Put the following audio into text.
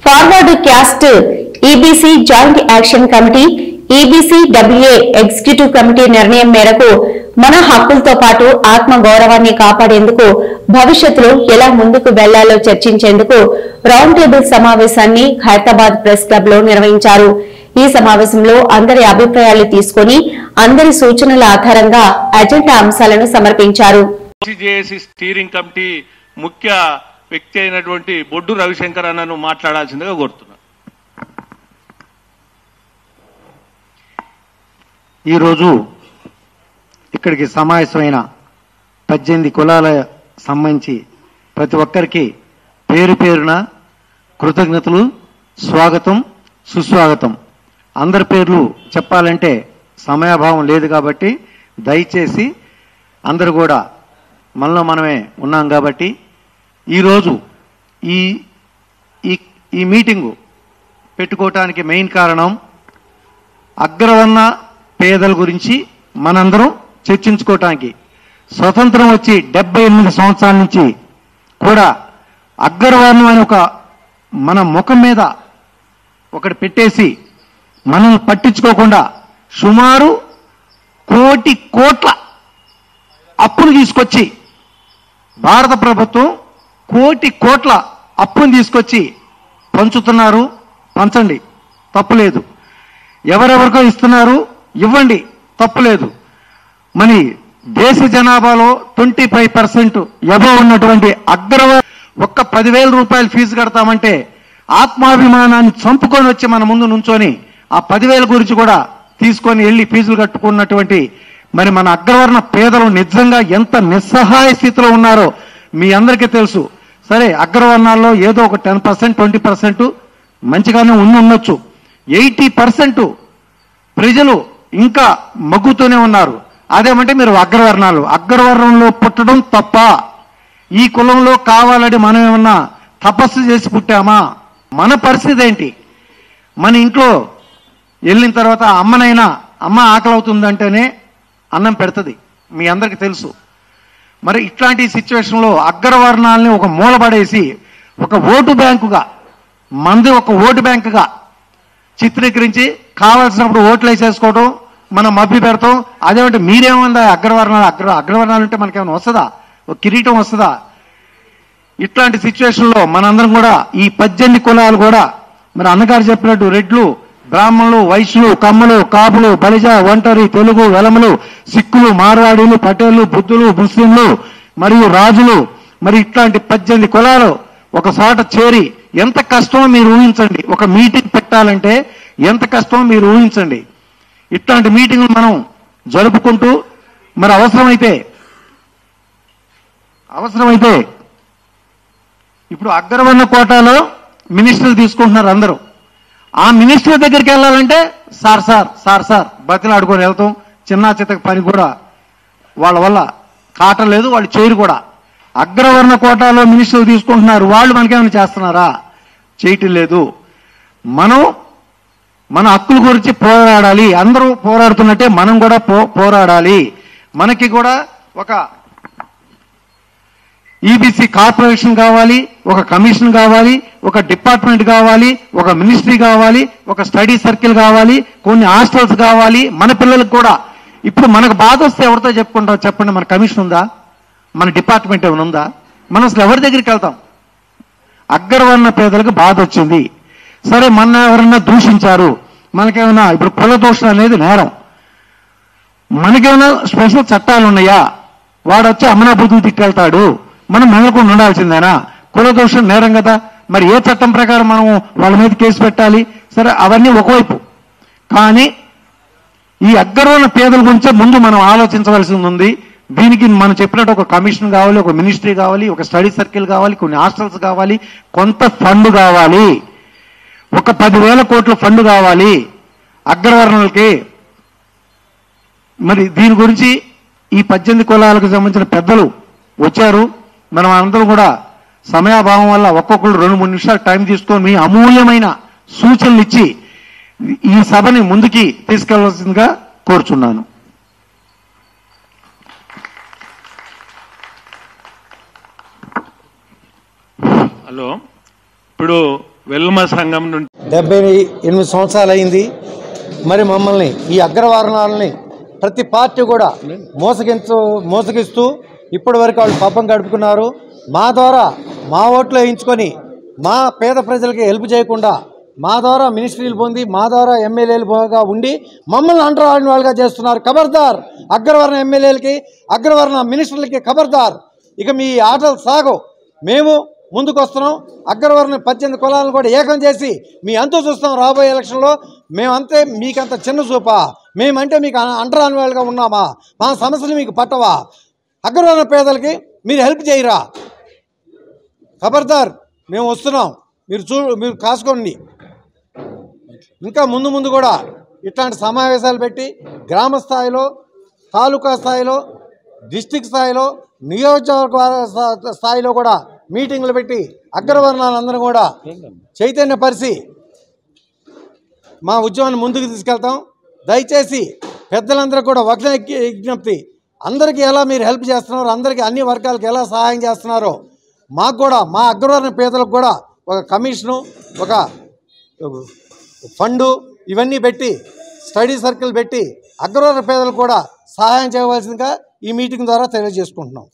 Forward caste EBC joint action committee EBCWA executive committee నిర్ణయం మేరకు మన హక్కులతో పాటు ఆత్మ గౌరవాన్ని కాపాడేందుకు భవిష్యత్తులో ఎలా ముందుకు వెళ్లాలో చర్చించేందుకు రౌండ్ టేబుల్ సమావేశాన్ని ఖైరతాబాద్ ప్రెస్ క్లబ్ లో నిర్వహించారు. ఈ సమావేశంలో అందరి అభిప్రాయాలు తీసుకుని అందరి సూచనల ఆధారంగా అజెండా అంశాలను సమర్పించారు. స్టీరింగ్ కమిటీ ముఖ్య వ్యక్తి అయినటువంటి బొడ్డు రవిశంకర్ అన్నను మాట్లాడాల్సిందిగా కోరుతున్నా. ఈరోజు ఇక్కడికి సమావేశమైన 18 కులాల సంబంధించి ప్రతి ఒక్కరికి పేరు పేరున కృతజ్ఞతలు, స్వాగతం, సుస్వాగతం. అందరి పేర్లు చెప్పాలంటే సమయాభావం లేదు కాబట్టి దయచేసి అందరూ కూడా మనలో మనమే ఉన్నాం కాబట్టి ఈరోజు ఈ మీటింగు పెట్టుకోవటానికి మెయిన్ కారణం అగ్రవర్ణ పేదల గురించి మనందరం చర్చించుకోవటానికి. స్వతంత్రం వచ్చి 78 సంవత్సరాల నుంచి కూడా అగ్రవర్ణం అని ఒక మన ముఖం మీద ఒకటి పెట్టేసి మనల్ని పట్టించుకోకుండా సుమారు 1,00,00,000 కోట్ల అప్పులు తీసుకొచ్చి భారత ప్రభుత్వం 1,00,00,000 కోట్ల అప్పును తీసుకొచ్చి పంచుతున్నారు. పంచండి, తప్పులేదు. ఎవరెవరికో ఇస్తున్నారు, ఇవ్వండి, తప్పులేదు. మరి దేశ జనాభాలో 25% ఎబవ్ ఉన్నటువంటి ఒక్క 10,000 రూపాయలు ఫీజు కడతామంటే ఆత్మాభిమానాన్ని చంపుకొని వచ్చి మన ముందు నుంచొని ఆ 10,000 గురించి కూడా తీసుకొని వెళ్ళి ఫీజులు కట్టుకున్నటువంటి మరి మన అగ్రవర్ణ పేదలు నిజంగా ఎంత నిస్సహాయ స్థితిలో ఉన్నారో మీ అందరికీ తెలుసు. సరే, అగ్రవర్ణాల్లో ఏదో ఒక 10%, 20% మంచిగానే ఉండొచ్చు. 80% ప్రజలు ఇంకా మగ్గుతూనే ఉన్నారు. అదేమంటే మీరు అగ్రవర్ణంలో పుట్టడం తప్ప? ఈ కులంలో కావాలని మనం ఏమన్నా తపస్సు చేసి పుట్టామా? మన పరిస్థితి ఏంటి? మన ఇంట్లో వెళ్ళిన తర్వాత అమ్మ ఆకలి అవుతుందంటేనే అన్నం పెడుతుంది, మీ అందరికీ తెలుసు. మరి ఇట్లాంటి సిచ్యువేషన్లో అగ్రవర్ణాలని ఒక మూలపడేసి ఒక ఓటు బ్యాంకుగా చిత్రీకరించి కావాల్సినప్పుడు ఓట్లు వేసేసుకోవడం, మనం మభ్య పెడతాం. అదేమంటే మీరేముందా అగ్రవర్ణాలు ఉంటే మనకేమైనా వస్తుందా? ఒక కిరీటం వస్తుందా? ఇట్లాంటి సిచ్యువేషన్లో మనందరం కూడా ఈ 18 కులాలు కూడా మరి అన్నగారు చెప్పినట్టు రెడ్లు, బ్రాహ్మణులు, వైశ్యులు, కమ్మలు, కాపులు, బలిజ, ఒంటరి, తెలుగు, వెలములు, సిక్కులు, మార్వాడీలు, పటేళ్లు, బుద్ధులు, ముస్లింలు మరియు రాజులు, మరి ఇట్లాంటి 18 కులాలు ఒక చోట చేరి ఎంత కష్టమో మీరు ఊహించండి. ఒక మీటింగ్ పెట్టాలంటే ఎంత కష్టమో మీరు ఊహించండి. ఇట్లాంటి మీటింగ్లు మనం జరుపుకుంటూ మరి అవసరమైతే ఇప్పుడు అగ్రవర్ణ కోటాలో మినిస్టర్లు తీసుకుంటున్నారు అందరూ. ఆ మినిస్టర్ దగ్గరికి వెళ్ళాలంటే సార్ బతిలాడుకొని వెళ్తాం. చిన్న చితక పని కూడా వాళ్ళ వల్ల కాటం లేదు, వాళ్ళు చేయరు కూడా. అగ్రవర్ణ కోటాలో మినిస్టర్లు తీసుకుంటున్నారు, వాళ్ళు మనకేమైనా చేస్తున్నారా? చేయటం లేదు. మనం మన హక్కుల గురించి పోరాడాలి. అందరూ పోరాడుతున్నట్టే మనం కూడా పోరాడాలి. మనకి కూడా ఒక ఈబీసీ కార్పొరేషన్ కావాలి, ఒక కమిషన్ కావాలి, ఒక డిపార్ట్మెంట్ కావాలి, ఒక మినిస్ట్రీ కావాలి, ఒక స్టడీ సర్కిల్ కావాలి, కొన్ని హాస్టల్స్ కావాలి. మన పిల్లలకు కూడా ఇప్పుడు మనకు బాధ వస్తే ఎవరితో చెప్పుకుంటాం చెప్పండి? మన కమిషన్ ఉందా? మన డిపార్ట్మెంట్ ఏమైనా ఉందా? మనం అసలు ఎవరి దగ్గరికి వెళ్తాం? అగ్రవర్ణ పేదలకు బాధ వచ్చింది, సరే మన ఎవరన్నా దూషించారు, మనకేమైనా ఇప్పుడు కుల దోషం అనేది నేరం, మనకేమైనా స్పెషల్ చట్టాలు ఉన్నాయా? వాడు వచ్చి అమనాబుద్ధులు తిట్టెళ్తాడు, మనం మెదలకుండా ఉండాల్సిందేనా? కుల దోషం నేరం కదా. మరి ఏ చట్టం ప్రకారం మనం వాళ్ళ మీద కేసు పెట్టాలి? సరే, అవన్నీ ఒకవైపు. కానీ ఈ అగ్రవర్ణ పేదల గురించే ముందు మనం ఆలోచించవలసి ఉంది. దీనికి మనం చెప్పినట్టు ఒక కమిషన్ కావాలి, ఒక మినిస్ట్రీ కావాలి, ఒక స్టడీ సర్కిల్ కావాలి, కొన్ని హాస్టల్స్ కావాలి, కొంత ఫండ్ కావాలి, ఒక 10,000 కోట్ల ఫండ్ కావాలి అగ్రవర్ణాలకి. మరి దీని గురించి ఈ 18 కులాలకు సంబంధించిన పెద్దలు వచ్చారు. మనం అందరం కూడా సమయాభావం వల్ల ఒక్కొక్కరు 2-3 నిమిషాలు టైం తీసుకొని మీ అమూల్యమైన సూచనలు ఇచ్చి ఈ సభని ముందుకి తీసుకెళ్లవలసిందిగా కోరుచున్నాను. హలో, ఇప్పుడు వెల్మ సంఘం నుండి 78 సంవత్సరాలు అయింది. మరి మమ్మల్ని ఈ అగ్రవర్ణాలని ప్రతి పార్టీ కూడా మోసగిస్తూ ఇప్పటి వరకు వాళ్ళు పాపం గడుపుకున్నారు. మా ద్వారా మా ఓట్లు వేయించుకొని మా పేద ప్రజలకి హెల్ప్ చేయకుండా మా ద్వారా మినిస్ట్రీలు పొంది మా ద్వారా ఎమ్మెల్యేలుగా ఉండి మమ్మల్ని అంటరాని వాళ్ళుగా చేస్తున్నారు. ఖబర్దార్ అగ్రవర్ణ ఎమ్మెల్యేలకి అగ్రవర్ణ మినిస్టర్లకి ఖబర్దార్. ఇక మీ ఆటలు సాగవు. మేము ముందుకు వస్తున్నాం. అగ్రవర్ణ 18 కులాలను కూడా ఏకం చేసి మీ అంతు చూస్తాం రాబోయే ఎలక్షన్లో. మేమంతే మీకంత చిన్న చూపా? మేమంటే మీకు అంటరాని వాళ్ళుగా ఉన్నామా? మా సమస్యలు మీకు పట్టవా? అగ్రవర్ణ పేదలకి మీరు హెల్ప్ చేయరా? ఖబర్దార్, మేము వస్తున్నాం. మీరు కాసుకోండి. ఇంకా ముందు కూడా ఇట్లాంటి సమావేశాలు పెట్టి గ్రామ స్థాయిలో, తాలూకా స్థాయిలో, డిస్టిక్ స్థాయిలో, నియోజకవర్గ స్థాయిలో కూడా మీటింగ్లు పెట్టి అగ్రవర్ణాలందరూ కూడా చైతన్యపరిచి మా ఉద్యమాన్ని ముందుకు తీసుకెళ్తాం. దయచేసి పెద్దలందరూ కూడా ఒకటే విజ్ఞప్తి, అందరికీ ఎలా మీరు హెల్ప్ చేస్తున్నారో, అందరికీ అన్ని వర్గాలకు ఎలా సహాయం చేస్తున్నారో మాకు కూడా మా అగ్రవర్ణ పేదలకు కూడా ఒక కమిషను, ఒక ఫండు ఇవన్నీ పెట్టి స్టడీ సర్కిల్ పెట్టి అగ్రవర్ణ పేదలకు కూడా సహాయం చేయవలసిందిగా ఈ మీటింగ్ ద్వారా తెలియజేసుకుంటున్నాం.